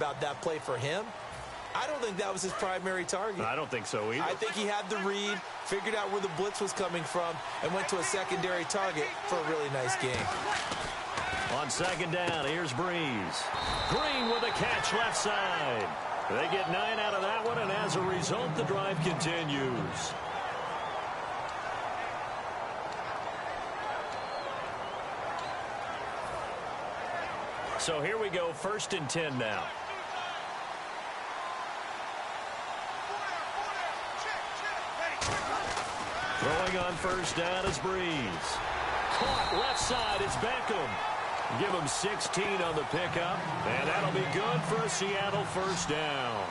about that play for him. I don't think that was his primary target. I don't think so either. I think he had the read, figured out where the blitz was coming from, and went to a secondary target for a really nice game. On second down, here's Breeze. Green with a catch left side. They get 9 out of that one, and as a result, the drive continues. So here we go, 1st and 10 now. Throwing on 1st down is Breeze. Caught left side is Beckham. Give him 16 on the pickup, and that'll be good for a Seattle 1st down.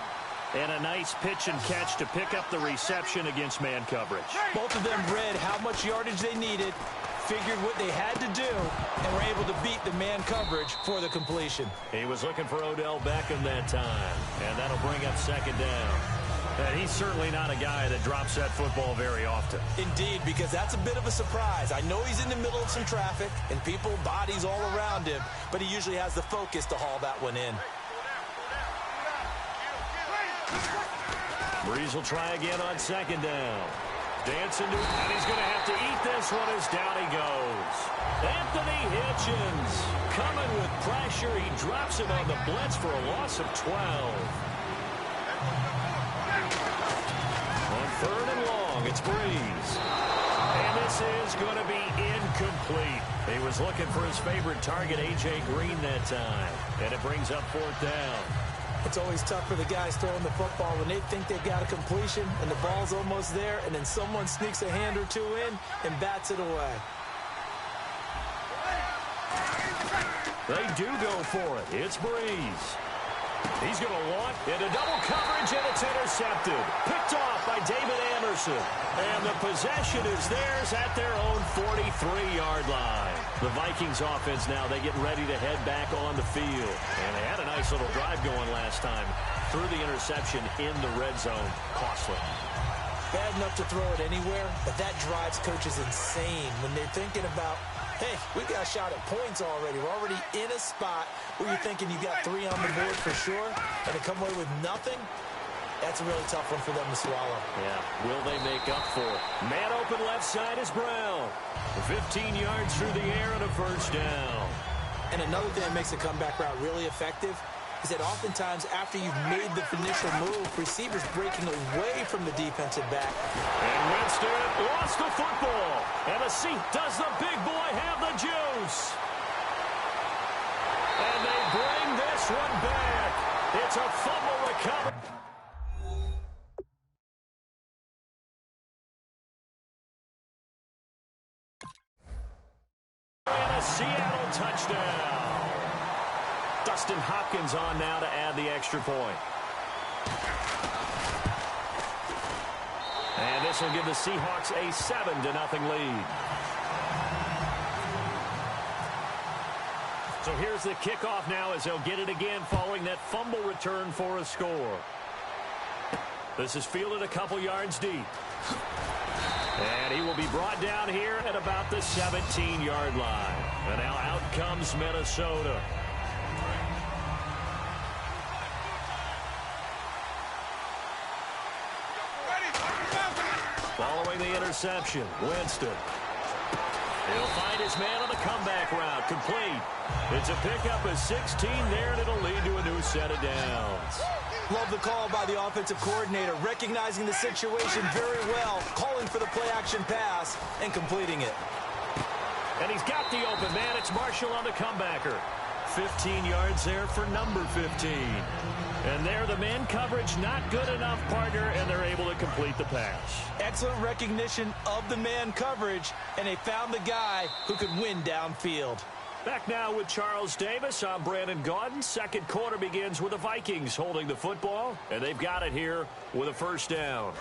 And a nice pitch and catch to pick up the reception against man coverage. Both of them read how much yardage they needed, figured what they had to do, and were able to beat the man coverage for the completion. He was looking for Odell Beckham that time, and that'll bring up 2nd down. And he's certainly not a guy that drops that football very often. Indeed, because that's a bit of a surprise. I know he's in the middle of some traffic and people, bodies all around him, but he usually has the focus to haul that one in. Breeze will try again on 2nd down. Dancing to it, and he's going to have to eat this one as down he goes. Anthony Hitchens coming with pressure. He drops him on the blitz for a loss of 12. On 3rd and long, it's Breeze. And this is going to be incomplete. He was looking for his favorite target, A.J. Green, that time. And it brings up 4th down. It's always tough for the guys throwing the football when they think they've got a completion and the ball's almost there, and then someone sneaks a hand or two in and bats it away. They do go for it. It's Breeze. He's going to want into double coverage, and it's intercepted. Picked off by David Anderson. And the possession is theirs at their own 43-yard line. The Vikings offense now, they get ready to head back on the field. And they had a nice little drive going last time. Threw the interception in the red zone. Costly. Bad enough to throw it anywhere, but that drives coaches insane when they're thinking about, hey, we got a shot at points already. We're already in a spot where you're thinking you got 3 on the board for sure, and to come away with nothing, that's a really tough one for them to swallow. Yeah, will they make up for it? Man open left side is Brown. 15 yards through the air and a 1st down. And another thing that makes the comeback route really effective is that oftentimes after you've made the initial move, receivers breaking away from the defensive back. And Winston lost the football. And does the big boy have the juice? And they bring this one back. It's a fumble recovery. And a Seattle touchdown. Dustin Hopkins on now to add the extra point. And this will give the Seahawks a 7-0 lead. So here's the kickoff now as they'll get it again following that fumble return for a score. This is fielded a couple yards deep. And he will be brought down here at about the 17-yard line. And now out comes Minnesota. Following the interception, Winston. He'll find his man on the comeback route, complete. It's a pickup of 16 there, and it'll lead to a new set of downs. Love the call by the offensive coordinator, recognizing the situation very well, calling for the play-action pass, and completing it. And he's got the open man. It's Marshall on the comebacker. 15 yards there for number 15. And there, the man coverage not good enough, partner, and they're able to complete the pass. Excellent recognition of the man coverage, and they found the guy who could win downfield. Back now with Charles Davis. I'm Brandon Gaudin. Second quarter begins with the Vikings holding the football, and they've got it here with a 1st down.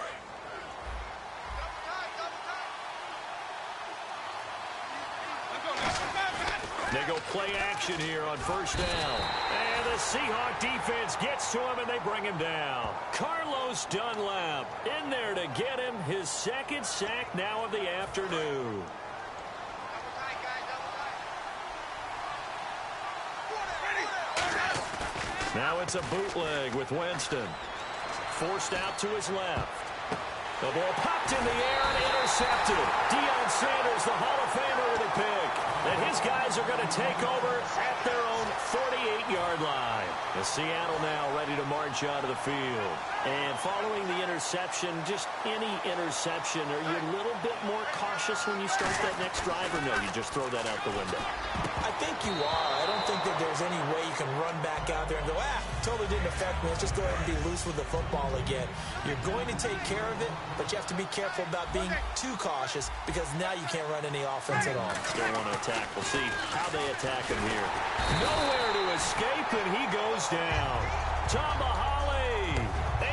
They go play action here on 1st down. And the Seahawk defense gets to him, and they bring him down. Carlos Dunlap in there to get him his 2nd sack now of the afternoon. Now it's a bootleg with Winston. Forced out to his left. The ball popped in the air and intercepted. Deion Sanders, the Hall of Famer, with a pick. And his guys are going to take over at their own 48-yard line. The Seattle now ready to march out of the field. And following the interception, just any interception, are you a little bit more cautious when you start that next drive, or no, you just throw that out the window? I think you are. I don't think that there's any way you can run back out there and go, totally didn't affect me. Let's just go ahead and be loose with the football again. You're going to take care of it, but you have to be careful about being too cautious because now you can't run any offense at all. Still want to attack. We'll see how they attack him here. Nowhere to escape, and he goes down. Tomahali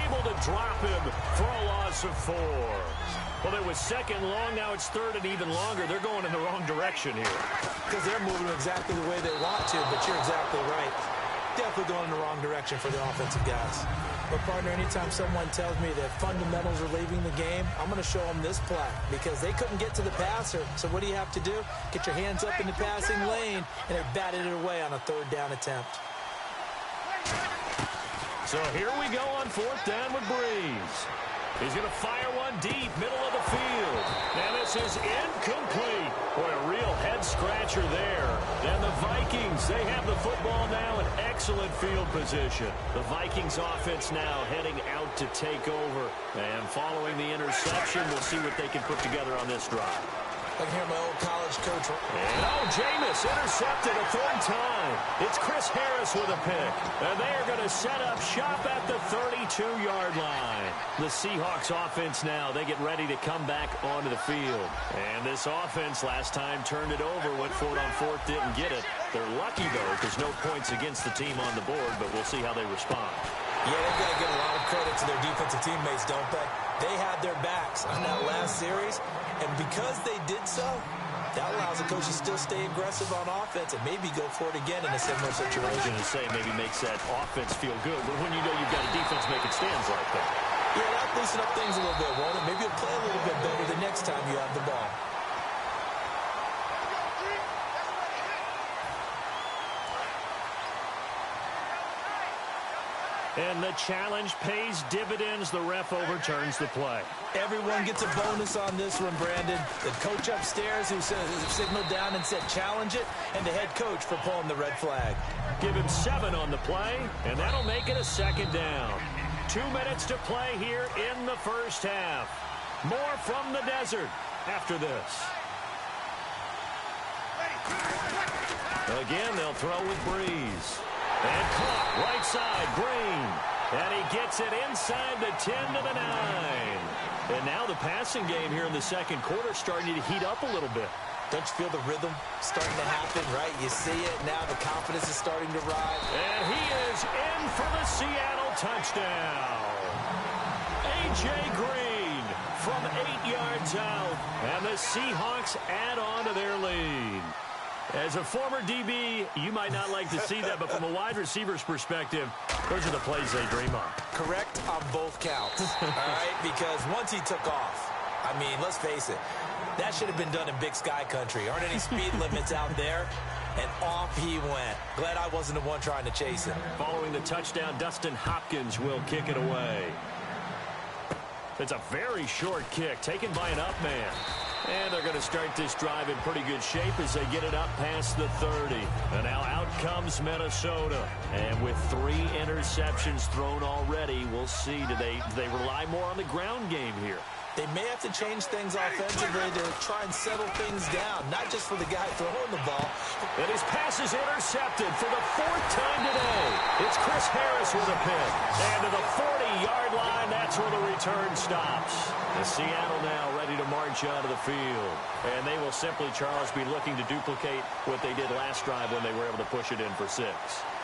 able to drop him for a loss of 4. Well, it was second long. Now it's third and even longer. They're going in the wrong direction here. Because they're moving exactly the way they want to, but you're exactly right. Definitely going in the wrong direction for the offensive guys. But, partner, anytime someone tells me that fundamentals are leaving the game, I'm going to show them this play because they couldn't get to the passer. So what do you have to do? Get your hands up in the passing lane, and they batted it away on a third down attempt. So here we go on fourth down with Breeze. He's going to fire one deep, middle of the field. And this is incomplete. Boy, a real head-scratcher there. And the Vikings, they have the football now in excellent field position. The Vikings offense now heading out to take over. And following the interception, we'll see what they can put together on this drive. I can hear my old college coach. And Jameis intercepted a third time. It's Chris Harris with a pick. And they are going to set up shop at the 32-yard line. The Seahawks offense now, they get ready to come back onto the field. And this offense last time turned it over, went for it on fourth, didn't get it. They're lucky, though, because no points against the team on the board, but we'll see how they respond. Yeah, they've got to give a lot of credit to their defensive teammates, don't they? They had their backs on that last series, and because they did so, that allows the coach to still stay aggressive on offense and maybe go for it again in a similar situation. I was going to say maybe makes that offense feel good, but when you know you've got a defense making stands like that. Yeah, that'll loosen up things a little bit, won't it? Maybe you'll play a little bit better the next time you have the ball. And the challenge pays dividends. The ref overturns the play. Everyone gets a bonus on this one, Brandon. The coach upstairs who signaled down and said challenge it, and the head coach for pulling the red flag. Give him 7 on the play, and that'll make it a second down. 2 minutes to play here in the first half. More from the desert after this. Again, they'll throw with Breeze. And caught right side, Green. And he gets it inside the 10 to the 9. And now the passing game here in the second quarter starting to heat up a little bit. Don't you feel the rhythm starting to happen, right? You see it now. The confidence is starting to rise. And he is in for the Seattle touchdown. A.J. Green from 8 yards out. And the Seahawks add on to their lead. As a former DB, you might not like to see that, but from a wide receiver's perspective, those are the plays they dream of. Correct on both counts, all right? Because once he took off, I mean, let's face it, that should have been done in Big Sky Country. Aren't any speed limits out there? And off he went. Glad I wasn't the one trying to chase him. Following the touchdown, Dustin Hopkins will kick it away. It's a very short kick, taken by an up man. And they're going to start this drive in pretty good shape as they get it up past the 30. And now out comes Minnesota. And with 3 interceptions thrown already, we'll see. Do they rely more on the ground game here? They may have to change things offensively to try and settle things down, not just for the guy throwing the ball. And his pass is intercepted for the 4th time today. It's Chris Harris with a pick. And to the 40-yard line, that's where the return stops. The Seattle now ready to march out of the field. And they will simply, Charles, be looking to duplicate what they did last drive when they were able to push it in for 6.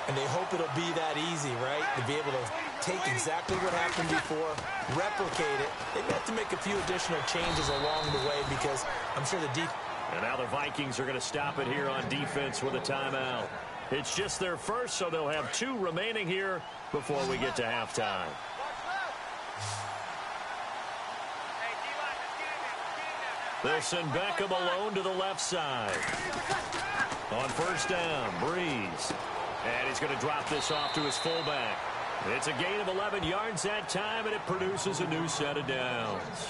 And they hope it'll be that easy, right? To be able to take exactly what happened before, replicate it. They may have to make a few additional changes along the way because I'm sure the defense. And now the Vikings are going to stop it here on defense with a timeout. It's just their first, so they'll have 2 remaining here before we get to halftime. They'll send Beckham alone to the left side. On first down, Breeze. And he's going to drop this off to his fullback. It's a gain of 11 yards that time, and it produces a new set of downs.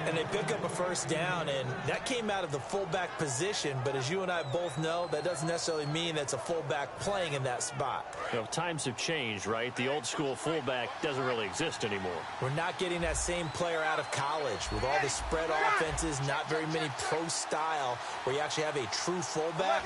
And they pick up a first down, and that came out of the fullback position. But as you and I both know, that doesn't necessarily mean that's a fullback playing in that spot. You know, times have changed, right? The old school fullback doesn't really exist anymore. We're not getting that same player out of college with all the spread offenses, not very many pro style where you actually have a true fullback.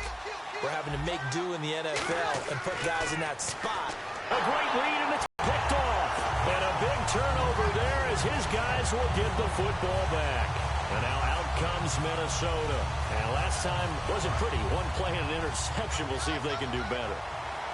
We're having to make do in the NFL and put guys in that spot. A great lead, and it's picked off. And a big turnover there as his guys will get the football back. And now out comes Minnesota. And last time wasn't pretty. One play and an interception. We'll see if they can do better.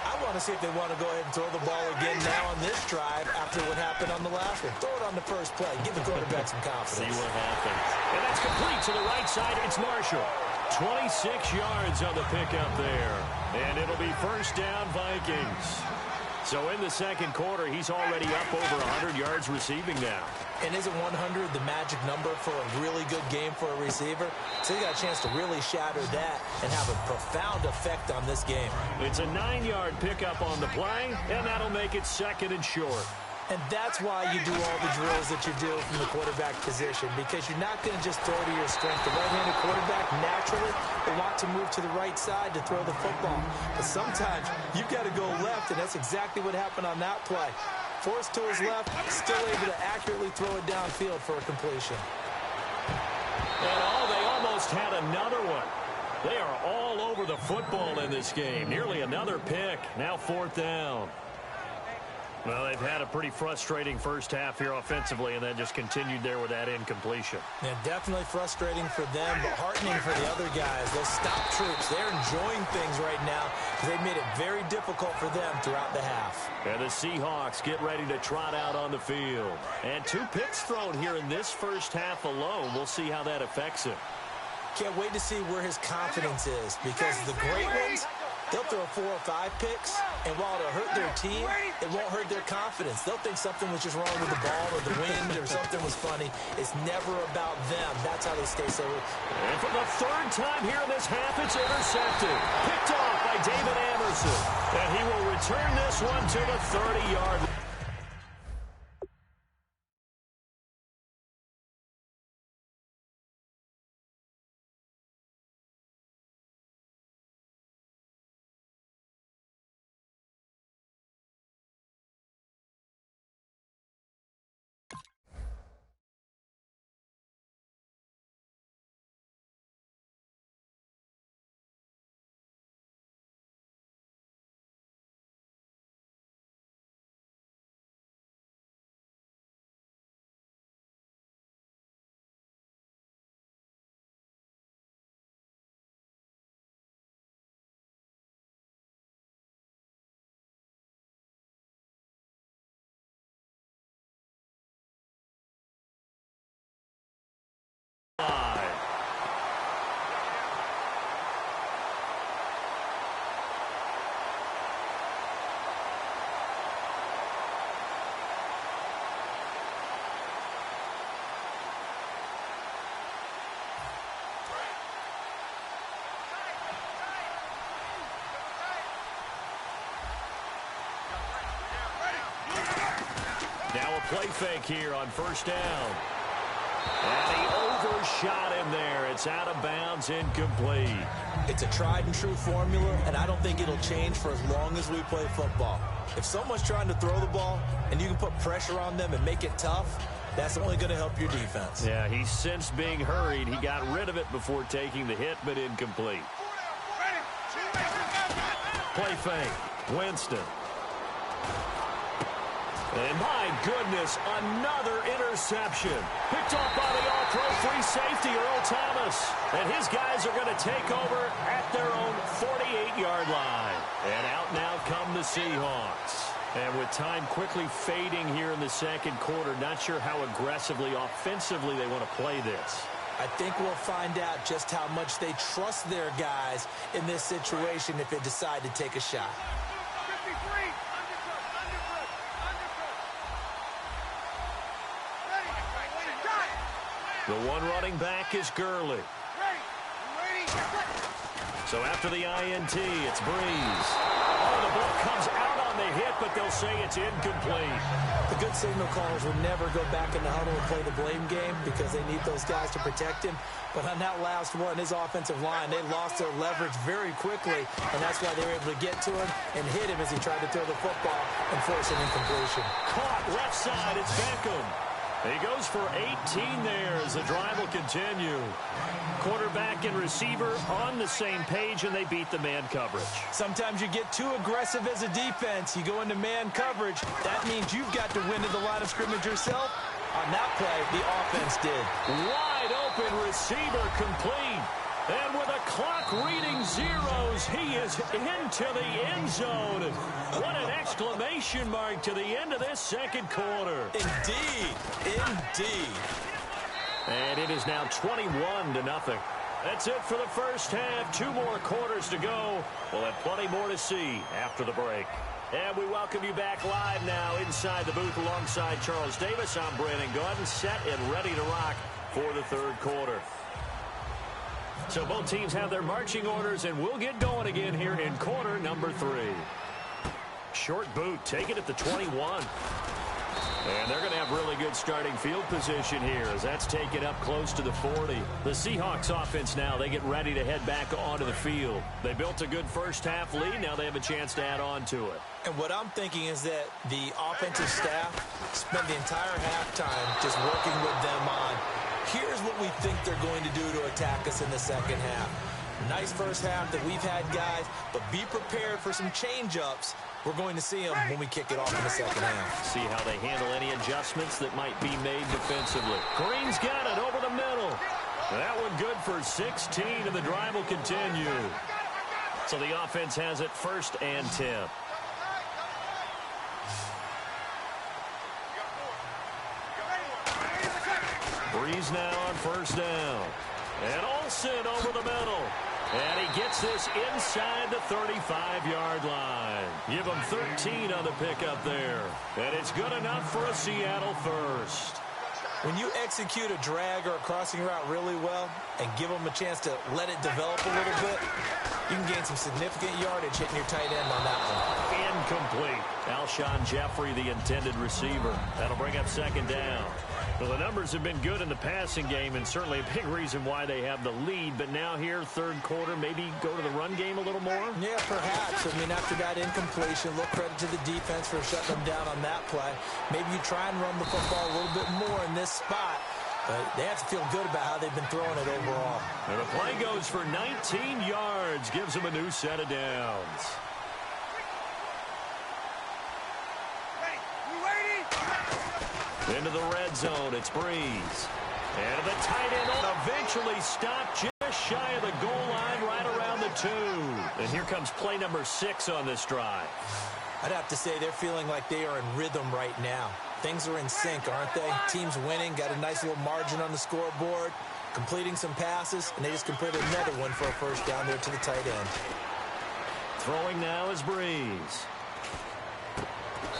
I want to see if they want to go ahead and throw the ball again now on this drive after what happened on the last one. Throw it on the first play. Give the quarterback some confidence. See what happens. And that's complete to the right side. It's Marshall. 26 yards on the pickup there. And it'll be first down Vikings. So in the second quarter, he's already up over 100 yards receiving now. And isn't 100 the magic number for a really good game for a receiver? So he got a chance to really shatter that and have a profound effect on this game. It's a 9-yard pickup on the play, and that'll make it second and short. And that's why you do all the drills that you do from the quarterback position, because you're not going to just throw to your strength. The right-handed quarterback naturally will want to move to the right side to throw the football. But sometimes you've got to go left, and that's exactly what happened on that play. Forced to his left, still able to accurately throw it downfield for a completion. And they almost had another one. They are all over the football in this game. Nearly another pick. Now fourth down. Well, they've had a pretty frustrating first half here offensively, and then just continued there with that incompletion. Yeah, definitely frustrating for them, but heartening for the other guys. Those stop troops, they're enjoying things right now because they've made it very difficult for them throughout the half. And the Seahawks get ready to trot out on the field. And 2 picks thrown here in this first half alone. We'll see how that affects him. Can't wait to see where his confidence is, because the great ones, they'll throw 4 or 5 picks, and while it'll hurt their team, it won't hurt their confidence. They'll think something was just wrong with the ball or the wind or something was funny. It's never about them. That's how they stay so. And for the third time here in this half, it's intercepted. Picked off by David Anderson. And he will return this one to the 30-yard line. Now a play fake here on first down. And he overshot him there. It's out of bounds, incomplete. It's a tried and true formula, and I don't think it'll change for as long as we play football. If someone's trying to throw the ball and you can put pressure on them and make it tough, that's only going to help your defense. Yeah, he sensed being hurried. He got rid of it before taking the hit, but incomplete. Play fake. Winston. And my goodness, another interception. Picked off by the all-pro free safety, Earl Thomas. And his guys are going to take over at their own 48-yard line. And out now come the Seahawks. And with time quickly fading here in the second quarter, not sure how aggressively, offensively they want to play this. I think we'll find out just how much they trust their guys in this situation if they decide to take a shot. The one running back is Gurley. So after the INT, it's Breeze. On the the ball comes out on the hit, but they'll say it's incomplete. The good signal callers would never go back in the huddle and play the blame game because they need those guys to protect him. But on that last one, his offensive line, they lost their leverage very quickly, and that's why they were able to get to him and hit him as he tried to throw the football and force an incompletion. Caught left side, it's Beckham. He goes for 18 there as the drive will continue. Quarterback and receiver on the same page, and they beat the man coverage. Sometimes you get too aggressive as a defense. You go into man coverage. That means you've got to win to the line of scrimmage yourself. On that play, the offense did. Wide open receiver complete. And with a clock reading zeros, he is into the end zone. What an exclamation mark to the end of this second quarter. Indeed. Indeed. And it is now 21-0. That's it for the first half. 2 more quarters to go. We'll have plenty more to see after the break. And we welcome you back live now inside the booth alongside Charles Davis. I'm Brandon Gordon, set and ready to rock for the third quarter. So both teams have their marching orders, and we'll get going again here in quarter number 3. Short boot, take it at the 21. And they're going to have really good starting field position here as that's taken up close to the 40. The Seahawks offense now, they get ready to head back onto the field. They built a good first half lead. Now they have a chance to add on to it. And what I'm thinking is that the offensive staff spent the entire halftime just working with them on, here's what we think they're going to do to attack us in the second half. Nice first half that we've had, guys, but be prepared for some change-ups. We're going to see them when we kick it off in the second half. See how they handle any adjustments that might be made defensively. Green's got it over the middle. That one good for 16, and the drive will continue. So the offense has it 1st and 10. Breeze now on 1st down. And Olsen over the middle. And he gets this inside the 35-yard line. Give him 13 on the pickup there. And it's good enough for a Seattle first. When you execute a drag or a crossing route really well and give them a chance to let it develop a little bit, you can gain some significant yardage hitting your tight end on that one. Incomplete. Alshon Jeffrey, the intended receiver. That'll bring up 2nd down. Well, the numbers have been good in the passing game, and certainly a big reason why they have the lead. But now here, third quarter, maybe go to the run game a little more? Yeah, perhaps. I mean, after that incompletion, a little credit to the defense for shutting them down on that play. Maybe you try and run the football a little bit more in this spot. But they have to feel good about how they've been throwing it overall. And the play goes for 19 yards, gives them a new set of downs. Into the red zone, it's Breeze. And the tight end eventually stopped just shy of the goal line right around the 2. And here comes play number 6 on this drive. I'd have to say they're feeling like they are in rhythm right now. Things are in sync, aren't they? Team's winning, got a nice little margin on the scoreboard, completing some passes, and they just completed another one for a 1st down there to the tight end. Throwing now is Breeze.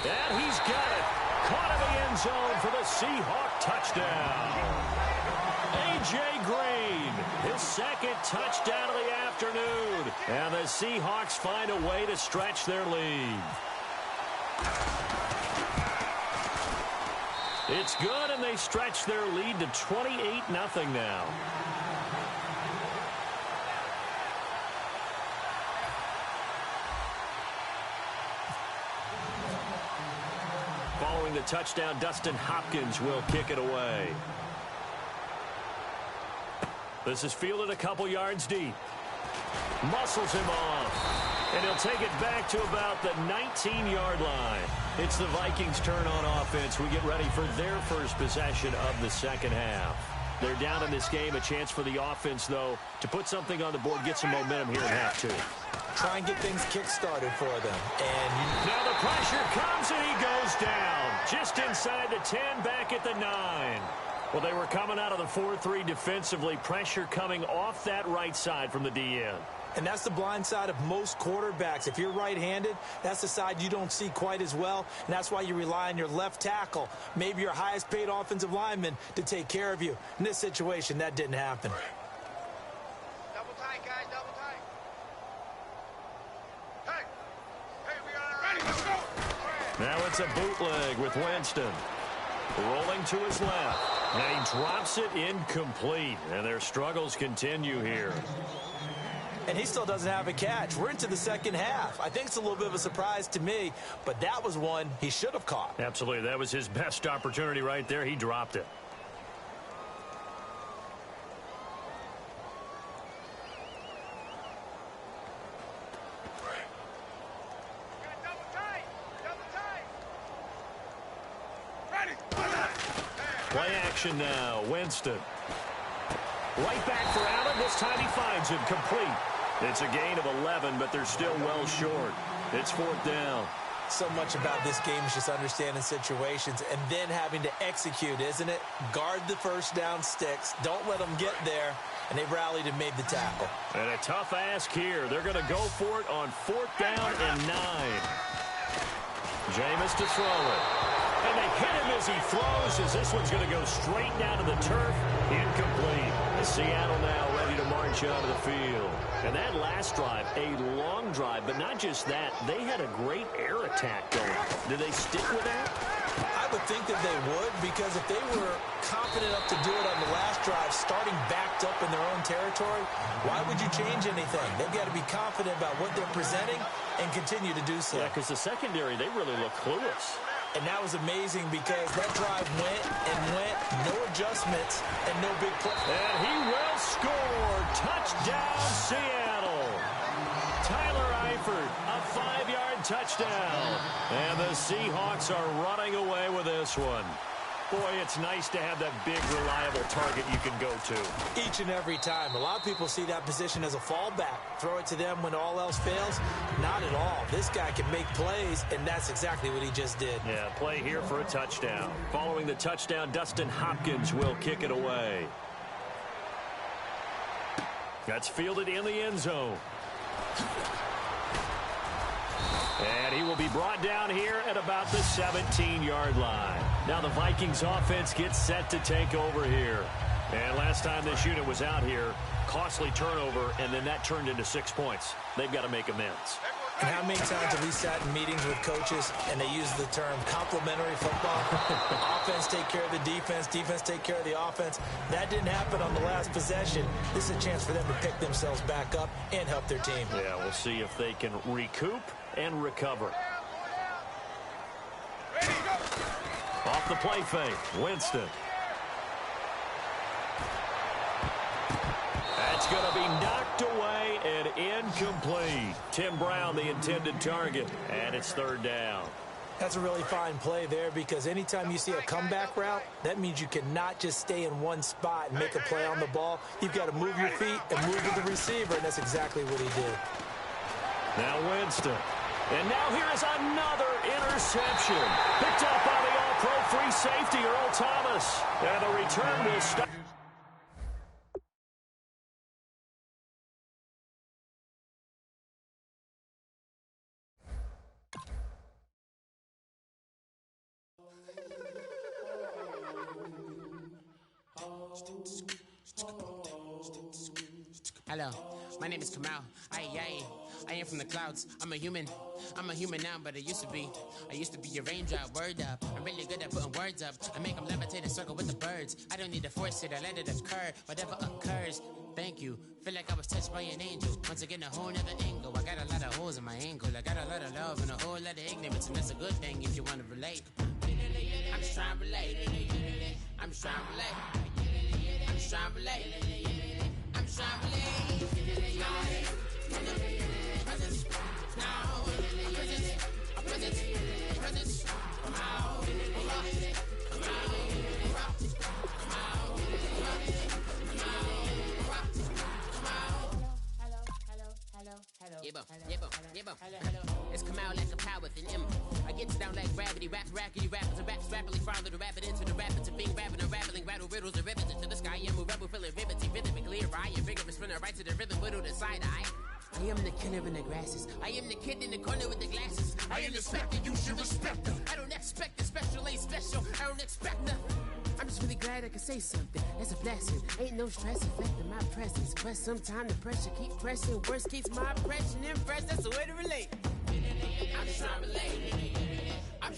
And he's got it. Caught in the end zone for the Seahawk touchdown. A.J. Green, his 2nd touchdown of the afternoon. And the Seahawks find a way to stretch their lead. It's good, and they stretch their lead to 28-0 now. Following the touchdown, Dustin Hopkins will kick it away. This is fielded a couple yards deep. Muscles him off. And he'll take it back to about the 19-yard line. It's the Vikings' turn on offense. We get ready for their first possession of the second half. They're down in this game. A chance for the offense, though, to put something on the board, get some momentum here in half 2. Try and get things kick-started for them. And now the pressure comes, and he goes down. Just inside the 10, back at the 9. Well, they were coming out of the 4-3 defensively. Pressure coming off that right side from the DN. And that's the blind side of most quarterbacks. If you're right-handed, that's the side you don't see quite as well. And that's why you rely on your left tackle, maybe your highest-paid offensive lineman, to take care of you. In this situation, that didn't happen. Double tight, guys, double tight. Hey, Now it's a bootleg with Winston. Rolling to his left. And he drops it incomplete. And their struggles continue here. And he still doesn't have a catch. We're into the second half. I think it's a little bit of a surprise to me, but that was one he should have caught. Absolutely. That was his best opportunity right there. He dropped it. Play action now. Winston. Right back for Allen. This time he finds him complete. It's a gain of 11, but they're still well short. It's fourth down. So much about this game is just understanding situations and then having to execute, isn't it? Guard the first down sticks. Don't let them get there. And they rallied and made the tackle. And a tough ask here. They're going to go for it on fourth down and 9. Jameis to throw it. And they hit him as he throws, as this one's going to go straight down to the turf. Incomplete. Seattle now ready to march out of the field. And that last drive, a long drive, but not just that. They had a great air attack going. Do they stick with that? I would think that they would, because if they were confident enough to do it on the last drive, starting backed up in their own territory, why would you change anything? They've got to be confident about what they're presenting and continue to do so. Yeah, because the secondary, they really look clueless. And that was amazing because that drive went and went, no adjustments, and no big play. And he will score. Touchdown, Seattle. Tyler Eifert, a 5-yard touchdown. And the Seahawks are running away with this one. Boy, it's nice to have that big, reliable target you can go to. Each and every time. A lot of people see that position as a fallback. Throw it to them when all else fails. Not at all. This guy can make plays, and that's exactly what he just did. Yeah, play here for a touchdown. Following the touchdown, Dustin Hopkins will kick it away. That's fielded in the end zone. And he will be brought down here at about the 17-yard line. Now the Vikings offense gets set to take over here. And last time this unit was out here, costly turnover, and then that turned into 6 points. They've got to make amends. And how many times have we sat in meetings with coaches and they use the term complementary football? Offense take care of the defense, defense take care of the offense. That didn't happen on the last possession. This is a chance for them to pick themselves back up and help their team. Yeah, we'll see if they can recoup and recover. Off the play fake, Winston. That's going to be knocked away and incomplete. Tim Brown, the intended target, and it's third down. That's a really fine play there, because anytime you see a comeback route, that means you cannot just stay in one spot and make a play on the ball. You've got to move your feet and move with the receiver, and that's exactly what he did. Now Winston. And now here is another interception. Picked up by the all-pro free safety, Earl Thomas. And the return will stop. Hello, my name is Kamal. I am from the clouds. I'm a human now, but I used to be a raindrop. Word up, I'm really good at putting words up. I make them levitate and circle with the birds. I don't need to force it, I let it occur. Whatever occurs, thank you. Feel like I was touched by an angel. Once again, a whole nother angle. I got a lot of holes in my angle. I got a lot of love and a whole lot of ignorance, and that's a good thing if you want to relate. I'm just trying to relate. I'm just trying to relate. I'm just trying to relate. I'm just trying to relate. It's come out like a power within him. I get down like gravity, raps, rackety, rappers, and raps, rapidly follow the rapid into the rapids, and being rapid and rattling, rattle riddles and rivets into the sky. I'm a rebel, feeling rivety, rhythmically, I am vigorous, spinner right to the rhythm, widow the side eye. I am the killer in the grasses. I am the kid in the corner with the glasses. I am the specter, you should respect them. I don't expect a special, ain't special. I don't expect nothing. I'm just really glad I can say something. That's a blessing. Ain't no stress affecting my presence. But sometimes the pressure keep pressing. Worst keeps my impression impressed. That's the way to relate. I'm just trying to relate. I'm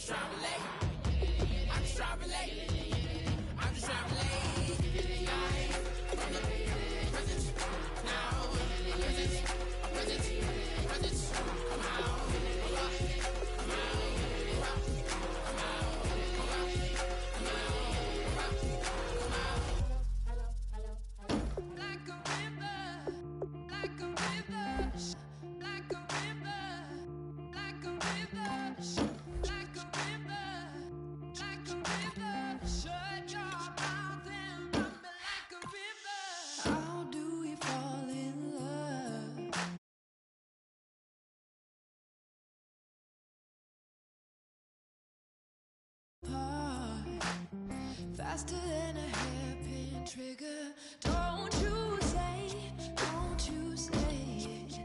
Faster than a hairpin trigger. Don't you say, don't you say it.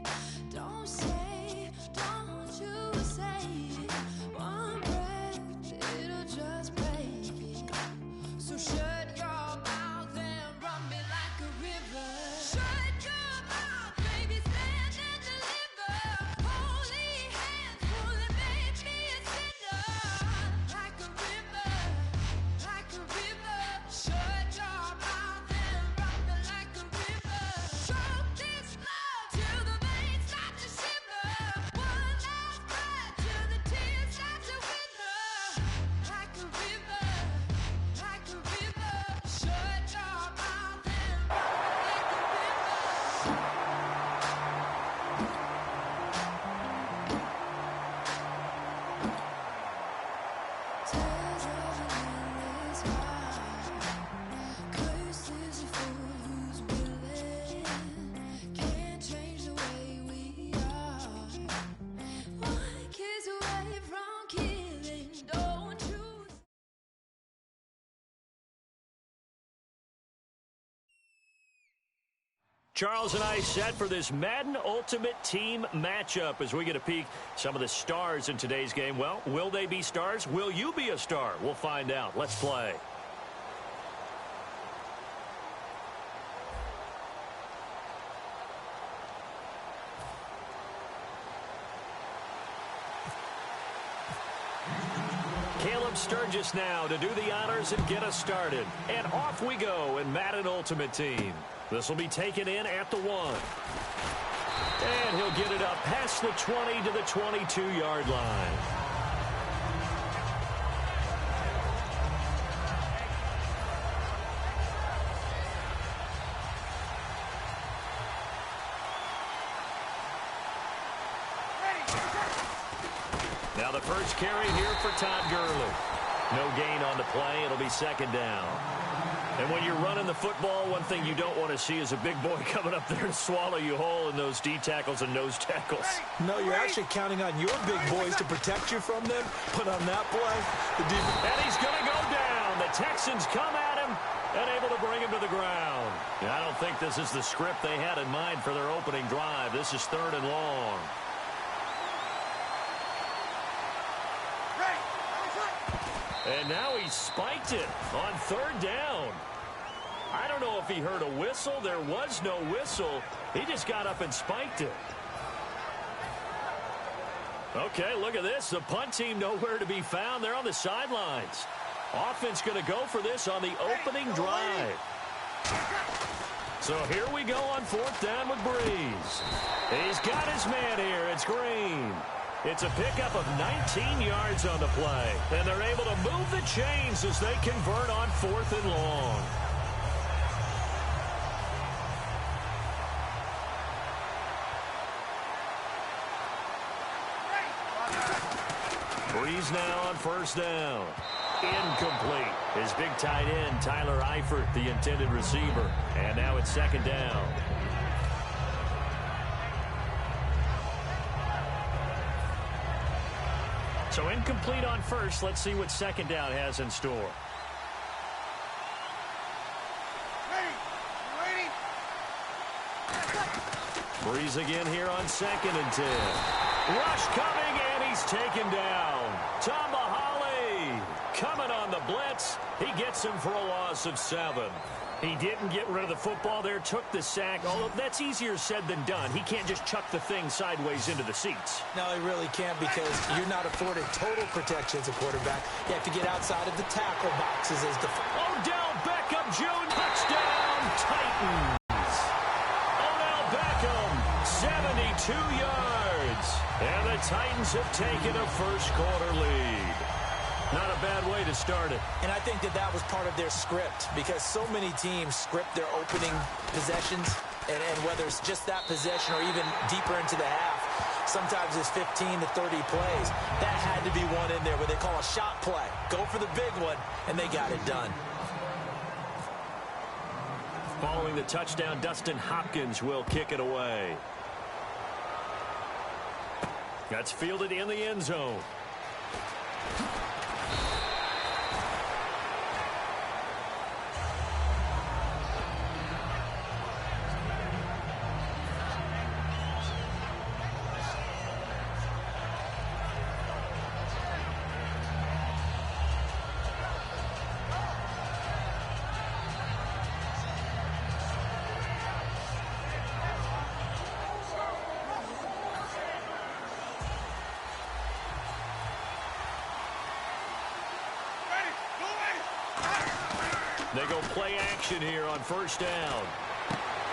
Don't say, don't you say it. One breath, it'll just break it. So shut your mouth and run me like a river. Shut your mouth, baby, stand and deliver. Holy hands, pulling, make me a sinner. Like a river, like a river. Shut your mouth and run me like a river. Choke this love till the veins start to shiver. One last breath till the tears start to wither. Like a river, like a river. Shut your mouth and run me like a river. Tears of an endless heart. Cursed is the fool who's willing. Can't change the way we are. One kiss away from killing. Don't you? Charles and I set for this Madden Ultimate Team matchup as we get a peek some of the stars in today's game. Well, will they be stars? Will you be a star? We'll find out. Let's play. Caleb Sturgis now to do the honors and get us started. And off we go in Madden Ultimate Team. This will be taken in at the 1. And he'll get it up past the 20 to the 22-yard line. Now the first carry here for Todd Gurley. No gain on the play. It'll be second down. And when you're running the football, one thing you don't want to see is a big boy coming up there and swallow you whole in those D tackles and nose tackles. No, you're actually counting on your big boys to protect you from them. But on that play, the defense... And he's going to go down. The Texans come at him and able to bring him to the ground. And I don't think this is the script they had in mind for their opening drive. This is 3rd and long. And now he spiked it on 3rd down. I don't know if he heard a whistle. There was no whistle. He just got up and spiked it. Okay, look at this. The punt team nowhere to be found. They're on the sidelines. Offense going to go for this on the opening drive. So here we go on 4th down with Breeze. He's got his man here. It's Green. It's a pickup of 19 yards on the play. And they're able to move the chains as they convert on 4th and long. Breeze now on 1st down. Incomplete. His big tight end, Tyler Eifert, the intended receiver. And now it's 2nd down. So incomplete on 1st. Let's see what 2nd down has in store. Breeze again here on 2nd and 10. Rush coming, and he's taken down. Tamba Hali Coming on the blitz, he gets him for a loss of 7. He didn't get rid of the football there, took the sack. Although that's easier said than done. He can't just chuck the thing sideways into the seats. No, he really can't because you're not afforded total protection as a quarterback. You have to get outside of the tackle boxes as the... Odell Beckham Jr. Touchdown, Titans. Odell Beckham, 72 yards. And the Titans have taken a first-quarter lead. Not a bad way to start it. And I think that was part of their script because so many teams script their opening possessions, and whether it's just that possession or even deeper into the half, sometimes it's 15 to 30 plays. That had to be one in there where they call a shot play. Go for the big one, and they got it done. Following the touchdown, Dustin Hopkins will kick it away. That's fielded in the end zone. They go play action here on first down.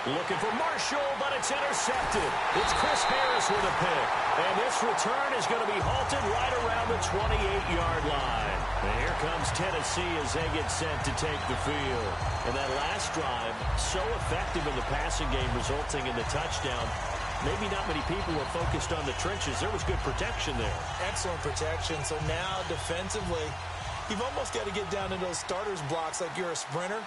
Looking for Marshall, but it's intercepted. It's Chris Harris with a pick. And this return is going to be halted right around the 28-yard line. And here comes Tennessee as they get set to take the field. And that last drive, so effective in the passing game, resulting in the touchdown. Maybe not many people were focused on the trenches. There was good protection there. Excellent protection. So now defensively, you've almost got to get down to those starters blocks like you're a sprinter.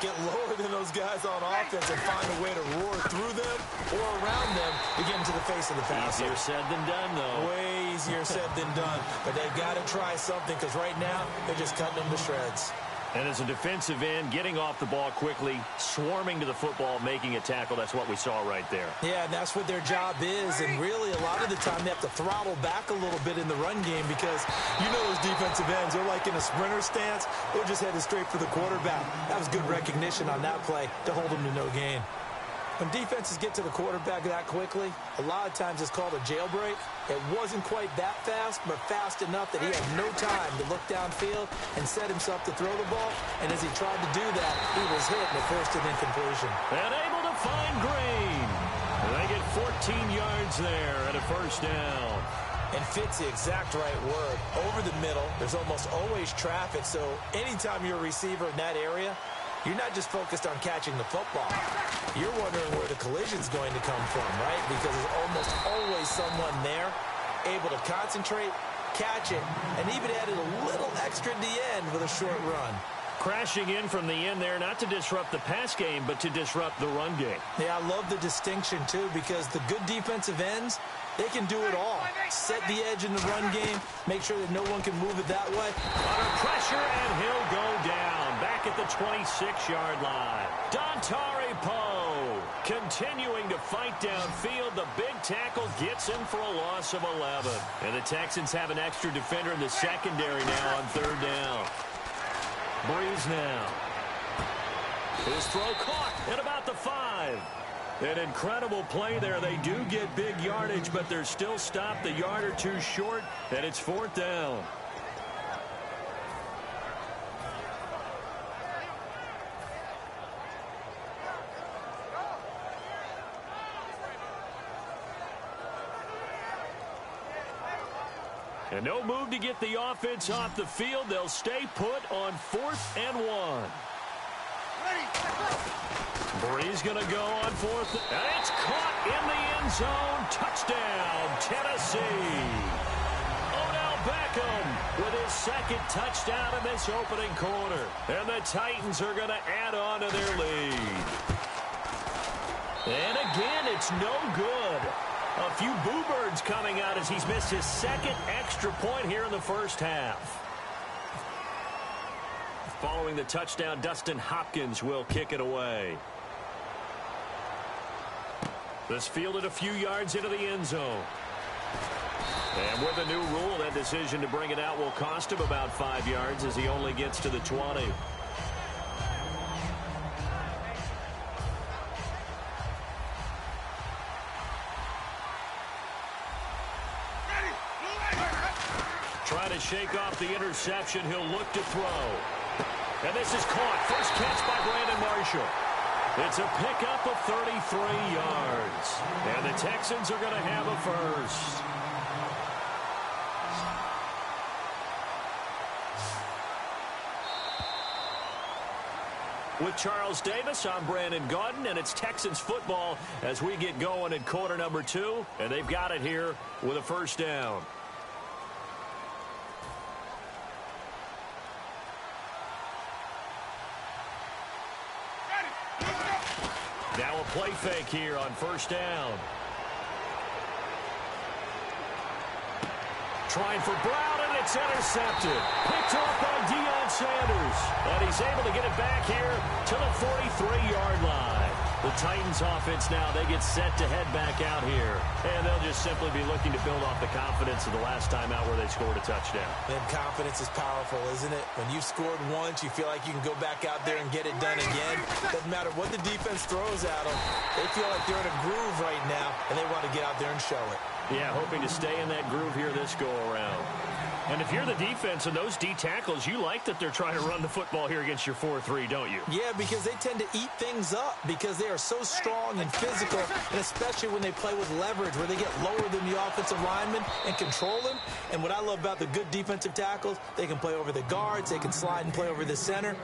Get lower than those guys on offense and find a way to roar through them or around them to get into the face of the passer. Easier said than done, though. Way easier said than done. But they've got to try something because right now they're just cutting them to shreds. And as a defensive end, getting off the ball quickly, swarming to the football, making a tackle, that's what we saw right there. Yeah, and that's what their job is. And really, a lot of the time, they have to throttle back a little bit in the run game because you know those defensive ends, they're like in a sprinter stance. They're just headed straight for the quarterback. That was good recognition on that play to hold them to no gain. When defenses get to the quarterback that quickly, a lot of times it's called a jailbreak. It wasn't quite that fast, but fast enough that he had no time to look downfield and set himself to throw the ball. And as he tried to do that, he was hit and it forced an incompletion. And able to find Green. They get 14 yards there at a first down. And fits the exact right word. Over the middle, there's almost always traffic, so anytime you're a receiver in that area, you're not just focused on catching the football. You're wondering where the collision's going to come from, right? Because there's almost always someone there able to concentrate, catch it, and even added a little extra at the end with a short run. Crashing in from the end there, not to disrupt the pass game, but to disrupt the run game. Yeah, I love the distinction, too, because the good defensive ends, they can do it all. Set the edge in the run game, make sure that no one can move it that way. Under pressure, and he'll go down. Back at the 26-yard line. Dontari Poe continuing to fight downfield. The big tackle gets him for a loss of 11. And the Texans have an extra defender in the secondary now on third down. Breeze now. His throw caught at about the 5. An incredible play there. They do get big yardage, but they're still stopped a yard or two short, and it's fourth down. And no move to get the offense off the field. They'll stay put on 4th and 1. Breeze going to go on 4th. And it's caught in the end zone. Touchdown, Tennessee. Odell Beckham with his second touchdown in this opening quarter. And the Titans are going to add on to their lead. And again, it's no good. A few boo birds coming out as he's missed his second extra point here in the first half. Following the touchdown, Dustin Hopkins will kick it away. This fielded a few yards into the end zone. And with a new rule, that decision to bring it out will cost him about 5 yards as he only gets to the 20. Trying to shake off the interception. He'll look to throw. And this is caught. First catch by Brandon Marshall. It's a pickup of 33 yards. And the Texans are going to have a first. With Charles Davis, I'm Brandon Gaudin, and it's Texans football as we get going in quarter number 2. And they've got it here with a first down. Now a play fake here on first down. Trying for Brown, and it's intercepted. Picked off by Deion Sanders. And he's able to get it back here to the 43-yard line. The Titans offense now, they get set to head back out here. And they'll just simply be looking to build off the confidence of the last time out where they scored a touchdown. And confidence is powerful, isn't it? When you've scored once, you feel like you can go back out there and get it done again. Doesn't matter what the defense throws at them. They feel like they're in a groove right now, and they want to get out there and show it. Yeah, hoping to stay in that groove here this go-around. And if you're the defense and those D tackles, you like that they're trying to run the football here against your 4-3, don't you? Yeah, because they tend to eat things up because they are so strong and physical, and especially when they play with leverage where they get lower than the offensive lineman and control them. And what I love about the good defensive tackles, they can play over the guards, they can slide and play over the center.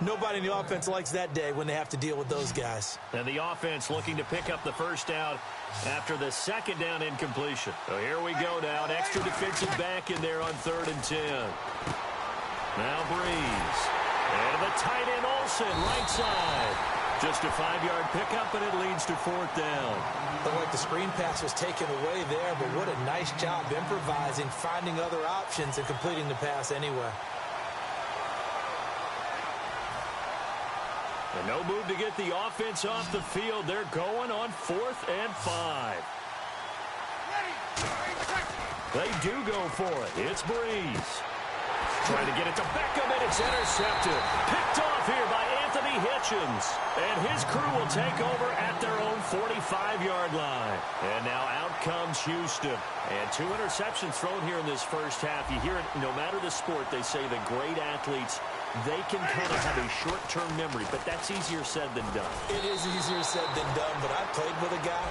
Nobody in the offense likes that day when they have to deal with those guys. And the offense looking to pick up the first down after the second down incompletion. So here we go now. An extra defensive back in there on 3rd and 10. Now Breeze. And the tight end Olsen, right side. Just a 5-yard pickup, and it leads to 4th down. Looked like the screen pass was taken away there, but what a nice job improvising, finding other options, and completing the pass anyway. And no move to get the offense off the field. They're going on 4th and 5. They do go for it. It's Breeze. Trying to get it to Beckham, and it's intercepted. Picked off here by Anthony Hitchens. And his crew will take over at their own 45-yard line. And now out comes Houston. And 2 interceptions thrown here in this first half. You hear it, no matter the sport, they say the great athletes, they can kind of have a short-term memory, but that's easier said than done. It is easier said than done, but I played with a guy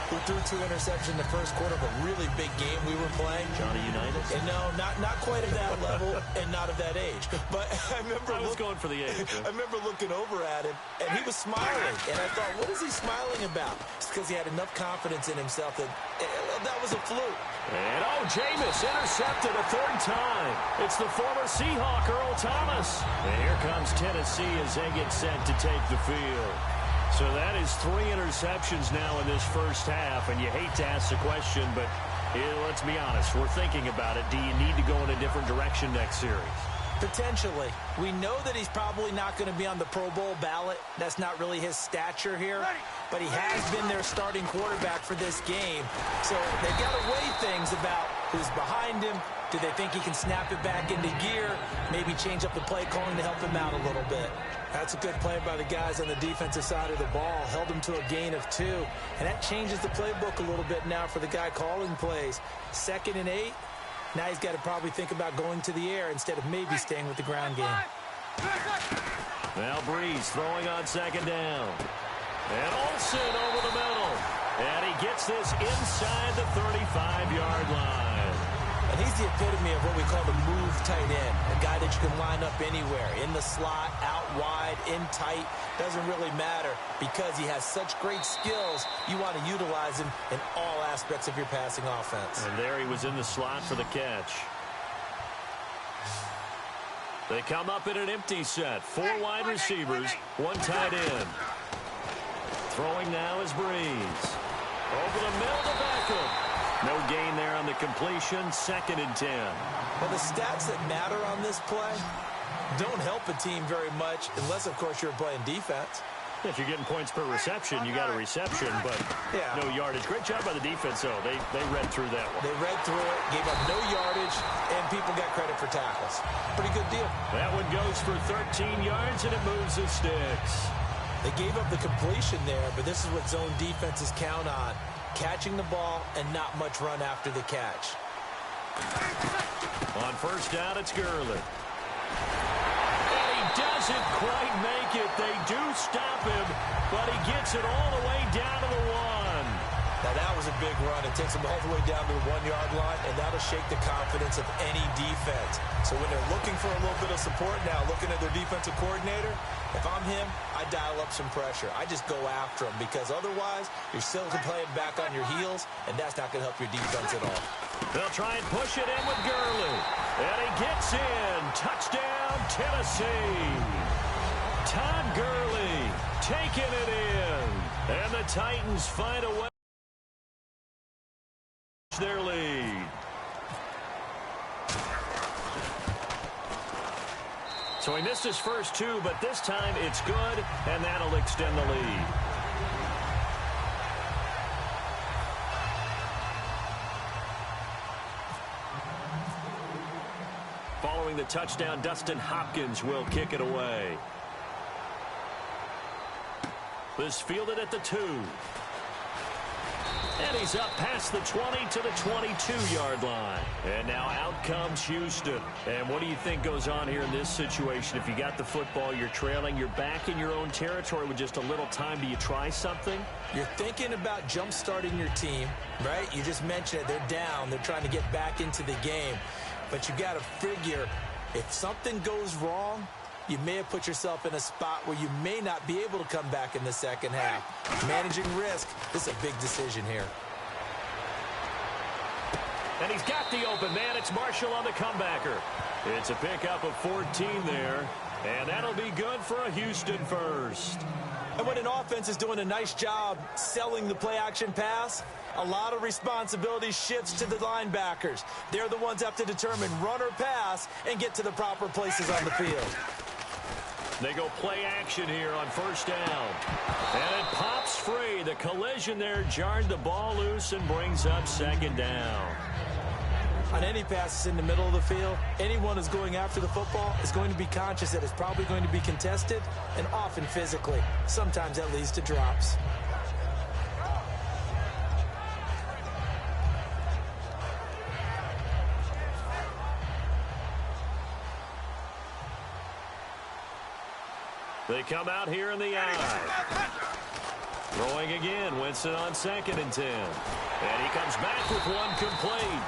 who threw 2 interceptions in the first quarter of a really big game we were playing. Johnny Unitas? And no, not quite at that level and not of that age. But I remember I was going for the age. I remember looking over at him, and he was smiling. And I thought, what is he smiling about? It's because he had enough confidence in himself that that was a fluke. And, Jameis intercepted a 3rd time. It's the former Seahawk, Earl Thomas. And here comes Tennessee as they get set to take the field. So that is 3 interceptions now in this first half. And you hate to ask the question, but let's be honest. We're thinking about it. Do you need to go in a different direction next series? Potentially. We know that he's probably not going to be on the Pro Bowl ballot. That's not really his stature here. But he has been their starting quarterback for this game. So they've got to weigh things about who's behind him. Do they think he can snap it back into gear? Maybe change up the play calling to help him out a little bit. That's a good play by the guys on the defensive side of the ball. Held him to a gain of 2. And that changes the playbook a little bit now for the guy calling plays. 2nd and 8. Now he's got to probably think about going to the air instead of maybe staying with the ground game. Now Breeze throwing on 2nd down. And Olsen over the middle. And he gets this inside the 35-yard line. And he's the epitome of what we call the move tight end. A guy that you can line up anywhere. In the slot, out wide, in tight. Doesn't really matter. Because he has such great skills, you want to utilize him in all aspects of your passing offense. And there he was in the slot for the catch. They come up in an empty set. 4 wide receivers, 1 tight end. Throwing now is Breeze. Over the middle to Beckham. No gain there on the completion. 2nd and 10. Well, the stats that matter on this play don't help a team very much unless, of course, you're playing defense. If you're getting points per reception, you got a reception, but no yardage. Great job by the defense, though. They read through that one. They read through it, gave up no yardage, and people got credit for tackles. Pretty good deal. That one goes for 13 yards, and it moves the sticks. They gave up the completion there, but this is what zone defenses count on. Catching the ball and not much run after the catch. On first down, it's Gurley. And he doesn't quite make it. They do stop him, but he gets it all the way down to the 1. Now, that was a big run. It takes them all the way down to the 1-yard line, and that'll shake the confidence of any defense. So when they're looking for a little bit of support now, looking at their defensive coordinator, if I'm him, I dial up some pressure. I just go after him because otherwise you're still playing back on your heels, and that's not going to help your defense at all. They'll try and push it in with Gurley. And he gets in. Touchdown, Tennessee. Todd Gurley taking it in. And the Titans find a way to their lead. So he missed his first 2, but this time it's good, and that'll extend the lead. Following the touchdown, Dustin Hopkins will kick it away. This fielded at the 2. And he's up past the 20 to the 22-yard line. And now out comes Houston. And what do you think goes on here in this situation? If you got the football, you're trailing, you're back in your own territory with just a little time. Do you try something? You're thinking about jump-starting your team, right? You just mentioned it. They're down. They're trying to get back into the game. But you got to figure if something goes wrong, you may have put yourself in a spot where you may not be able to come back in the second half. Managing risk, this is a big decision here. And he's got the open man. It's Marshall on the comebacker. It's a pickup of 14 there, and that'll be good for a Houston first. And when an offense is doing a nice job selling the play-action pass, a lot of responsibility shifts to the linebackers. They're the ones that have to determine run or pass and get to the proper places on the field. They go play action here on first down. And it pops free. The collision there jarred the ball loose and brings up second down. On any passes in the middle of the field, anyone who's going after the football is going to be conscious that it's probably going to be contested and often physically. Sometimes that leads to drops. They come out here in the eye. Throwing again, Winston on 2nd and 10. And he comes back with one complete.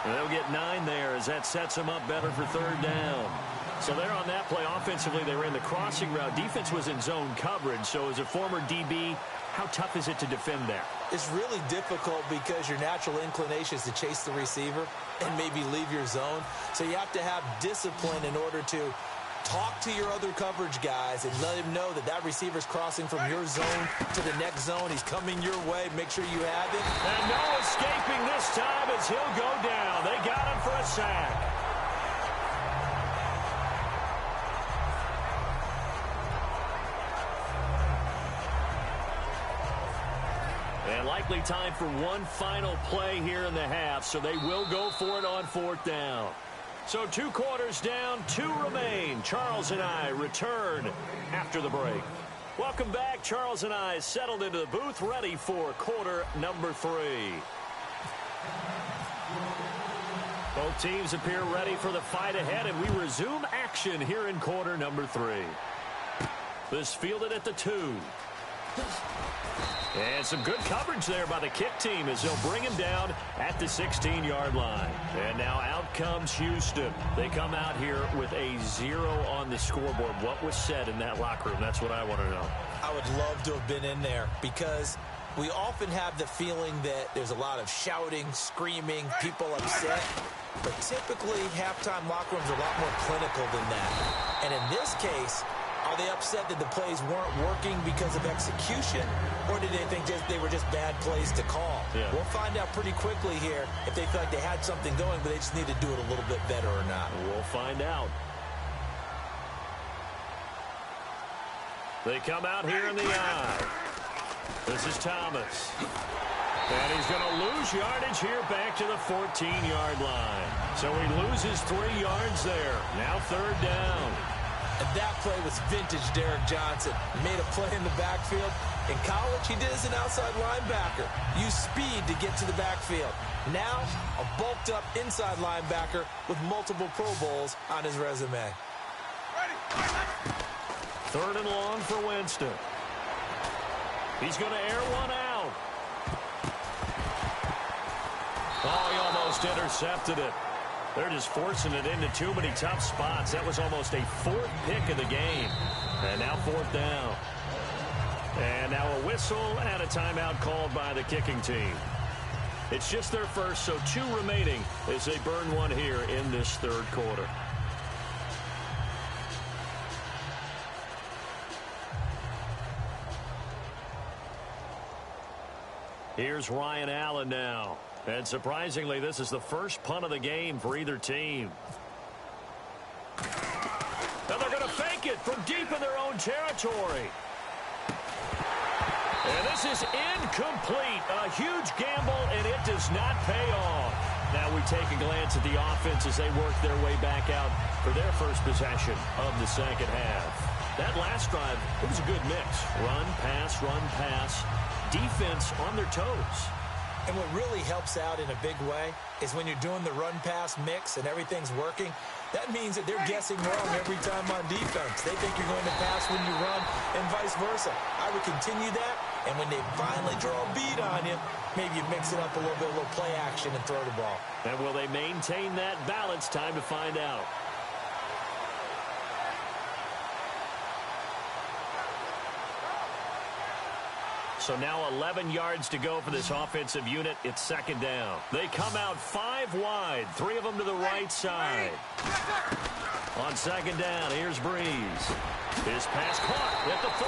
And they'll get 9 there as that sets them up better for third down. So they're on that play. Offensively, they ran the crossing route. Defense was in zone coverage. So as a former DB, how tough is it to defend that? It's really difficult because your natural inclination is to chase the receiver and maybe leave your zone. So you have to have discipline in order to talk to your other coverage guys and let him know that that receiver's crossing from your zone to the next zone. He's coming your way. Make sure you have it. And no escaping this time as he'll go down. They got him for a sack. And likely time for one final play here in the half, so they will go for it on 4th down. So 2 quarters down, 2 remain. Charles and I return after the break. Welcome back. Charles and I settled into the booth, ready for quarter number 3. Both teams appear ready for the fight ahead, and we resume action here in quarter number 3. This fielded at the 2. And some good coverage there by the kick team as they'll bring him down at the 16-yard line. And now out comes Houston. They come out here with a 0 on the scoreboard. What was said in that locker room? That's what I want to know. I would love to have been in there because we often have the feeling that there's a lot of shouting, screaming, people upset. But typically, halftime locker rooms are a lot more clinical than that. And in this case, are they upset that the plays weren't working because of execution, or did they think they were just bad plays to call? Yeah. We'll find out pretty quickly here if they feel like they had something going, but they just need to do it a little bit better or not. We'll find out. They come out here in the eye. This is Thomas. And he's going to lose yardage here back to the 14-yard line. So he loses 3 yards there. Now 3rd down. And that play was vintage Derek Johnson. He made a play in the backfield. In college, he did as an outside linebacker. Used speed to get to the backfield. Now, a bulked-up inside linebacker with multiple Pro Bowls on his resume. 3rd and long for Winston. He's going to air one out. Oh, he almost intercepted it. They're just forcing it into too many tough spots. That was almost a 4th pick of the game. And now 4th down. And now a whistle and a timeout called by the kicking team. It's just their first, so 2 remaining as they burn one here in this 3rd quarter. Here's Ryan Allen now. And surprisingly, this is the first punt of the game for either team. Now they're going to fake it from deep in their own territory. And this is incomplete. A huge gamble, and it does not pay off. Now we take a glance at the offense as they work their way back out for their first possession of the second half. That last drive, it was a good mix. Run, pass, defense on their toes. And what really helps out in a big way is when you're doing the run-pass mix and everything's working, that means that they're guessing wrong every time on defense. They think you're going to pass when you run and vice versa. I would continue that, and when they finally draw a bead on you, maybe you mix it up a little bit, a little play action and throw the ball. And will they maintain that balance? Time to find out. So now 11 yards to go for this offensive unit. It's 2nd down. They come out 5 wide, 3 of them to the right side. On 2nd down, here's Breeze. His pass caught at the 4.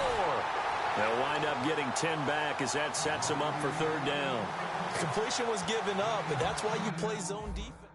They'll wind up getting 10 back as that sets them up for 3rd down. Completion was given up, but that's why you play zone defense.